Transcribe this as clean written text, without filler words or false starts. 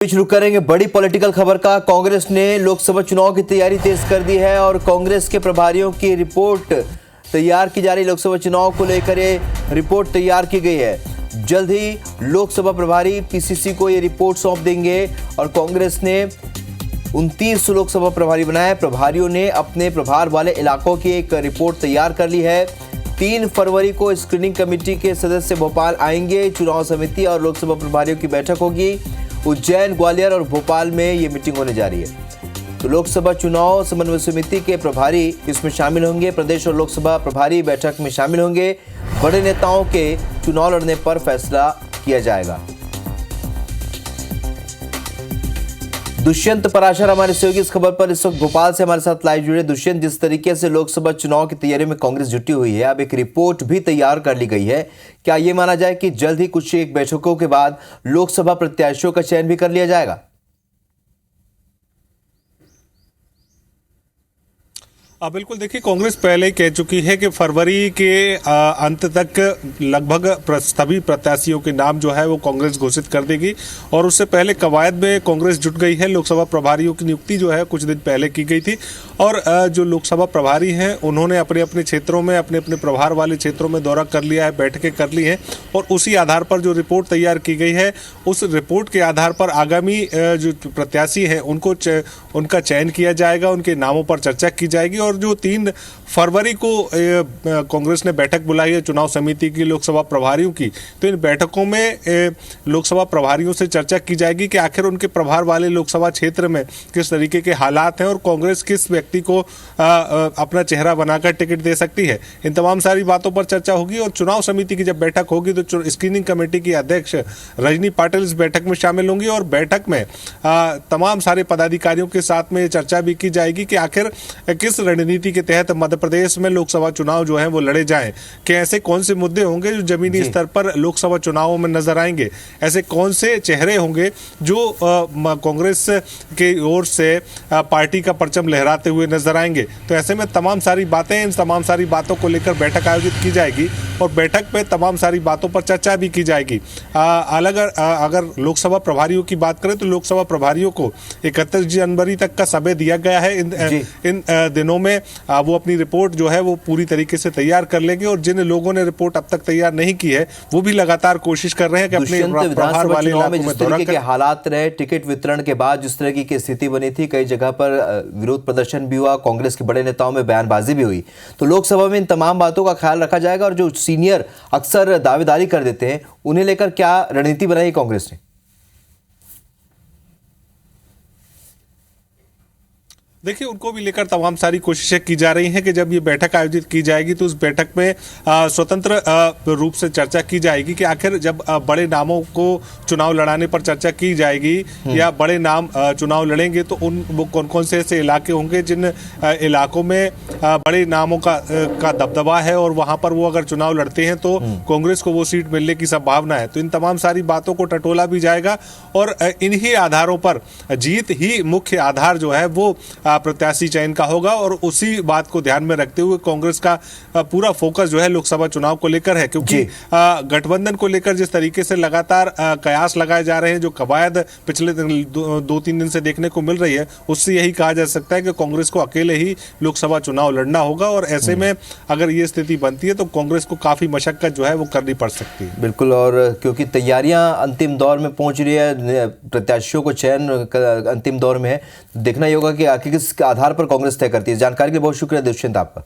शुरू करेंगे बड़ी पॉलिटिकल खबर का। कांग्रेस ने लोकसभा चुनाव की तैयारी तेज कर दी है और कांग्रेस के प्रभारियों की रिपोर्ट तैयार की जा रही। लोकसभा चुनाव को लेकर ये रिपोर्ट तैयार की गई है। जल्द ही लोकसभा प्रभारी पीसीसी को ये रिपोर्ट सौंप देंगे और कांग्रेस ने 29 लोकसभा प्रभारी बनाए। प्रभारियों ने अपने प्रभार वाले इलाकों की एक रिपोर्ट तैयार कर ली है। 3 फरवरी को स्क्रीनिंग कमेटी के सदस्य भोपाल आएंगे। चुनाव समिति और लोकसभा प्रभारियों की बैठक होगी। उज्जैन, ग्वालियर और भोपाल में ये मीटिंग होने जा रही है। तो लोकसभा चुनाव समन्वय समिति के प्रभारी इसमें शामिल होंगे। प्रदेश और लोकसभा प्रभारी बैठक में शामिल होंगे। बड़े नेताओं के चुनाव लड़ने पर फैसला किया जाएगा। दुष्यंत पराशर हमारे सहयोगी इस खबर पर इस वक्त भोपाल से हमारे साथ लाइव जुड़े। दुष्यंत, जिस तरीके से लोकसभा चुनाव की तैयारी में कांग्रेस जुटी हुई है, अब एक रिपोर्ट भी तैयार कर ली गई है। क्या ये माना जाए कि जल्द ही कुछ एक बैठकों के बाद लोकसभा प्रत्याशियों का चयन भी कर लिया जाएगा? बिल्कुल, देखिए, कांग्रेस पहले ही कह चुकी है कि फरवरी के अंत तक लगभग सभी प्रत्याशियों के नाम जो है वो कांग्रेस घोषित कर देगी और उससे पहले कवायद में कांग्रेस जुट गई है। लोकसभा प्रभारियों की नियुक्ति जो है कुछ दिन पहले की गई थी और जो लोकसभा प्रभारी हैं उन्होंने अपने अपने क्षेत्रों में अपने अपने प्रभार वाले क्षेत्रों में दौरा कर लिया है, बैठकें कर ली हैं और उसी आधार पर जो रिपोर्ट तैयार की गई है उस रिपोर्ट के आधार पर आगामी जो प्रत्याशी हैं उनका चयन किया जाएगा, उनके नामों पर चर्चा की जाएगी। और जो 3 फरवरी को कांग्रेस ने बैठक बुलाई है चुनाव समिति की लोकसभा प्रभारियों की, तो इन बैठकों में लोकसभा प्रभारियों से चर्चा की जाएगी कि आखिर उनके प्रभार वाले लोकसभा क्षेत्र में किस तरीके के हालात हैं और कांग्रेस किस व्यक्ति को अपना चेहरा बनाकर टिकट दे सकती है। इन तमाम सारी बातों पर चर्चा होगी और चुनाव समिति की जब बैठक होगी तो स्क्रीनिंग कमेटी की अध्यक्ष रजनी पाटिल इस बैठक में शामिल होंगी और बैठक में तमाम सारे पदाधिकारियों के साथ में चर्चा भी की जाएगी कि आखिर किस रणनीति के तहत मध्य प्रदेश में लोकसभा चुनाव जो है वो लड़े जाएं, कि ऐसे कौन से मुद्दे होंगे जो जमीनी स्तर पर लोकसभा चुनावों में नजर आएंगे, ऐसे कौन से चेहरे होंगे जो कांग्रेस के ओर से पार्टी का परचम लहराते हुए नजर आएंगे। तो ऐसे में तमाम सारी बातें, इन तमाम सारी बातों को लेकर बैठक आयोजित की जाएगी और बैठक में तमाम सारी बातों पर चर्चा भी की जाएगी। अगर लोकसभा प्रभारियों की बात करें तो लोकसभा प्रभारियों को 31 जनवरी तक का समय दिया गया है। इन दिनों में वो अपनी रिपोर्ट जो है वो पूरी तरीके से तैयार कर लेंगे और जिन लोगों ने रिपोर्ट अब तक तैयार नहीं की है वो भी लगातार कोशिश कर रहे हैं कि अपने प्रभार वाले इलाकों में दौरा करें। हालात रहे टिकट वितरण के बाद जिस तरह की स्थिति बनी थी, कई जगह पर विरोध प्रदर्शन भी हुआ, कांग्रेस के बड़े नेताओं में बयानबाजी भी हुई, तो लोकसभा में इन तमाम बातों का ख्याल रखा जाएगा और जो सीनियर अक्सर दावेदारी कर देते हैं उन्हें लेकर क्या रणनीति बनाई कांग्रेस ने? देखिए, उनको भी लेकर तमाम सारी कोशिशें की जा रही हैं कि जब ये बैठक आयोजित की जाएगी तो उस बैठक में स्वतंत्र रूप से चर्चा की जाएगी कि आखिर जब बड़े नामों को चुनाव लड़ाने पर चर्चा की जाएगी या बड़े नाम चुनाव लड़ेंगे तो वो कौन कौन से ऐसे इलाके होंगे जिन इलाकों में बड़े नामों का दबदबा है और वहां पर वो अगर चुनाव लड़ते हैं तो कांग्रेस को वो सीट मिलने की संभावना है। तो इन तमाम सारी बातों को टटोला भी जाएगा और इन्हीं आधारों पर जीत ही मुख्य आधार जो है वो प्रत्याशी चयन का होगा और उसी बात को ध्यान में रखते हुए कांग्रेस का पूरा फोकस जो है लोकसभा चुनाव को लेकर है, क्योंकि गठबंधन को लेकर जिस तरीके से लगातार कयास लगाए जा रहे हैं, जो कवायद पिछले 2-3 दिन से देखने को मिल रही है, उससे यही कहा जा सकता है कि कांग्रेस को अकेले ही लोकसभा चुनाव लड़ना होगा और ऐसे में अगर ये स्थिति बनती है तो कांग्रेस को काफी मशक्कत जो है वो करनी पड़ सकती है। बिल्कुल, और क्योंकि तैयारियां अंतिम दौर में पहुंच रही है, प्रत्याशियों को चयन अंतिम दौर में है, देखना ही होगा कि आखिर किस आधार पर कांग्रेस तय करती है। जानकारी के लिए बहुत शुक्रिया दुष्यंत आपका।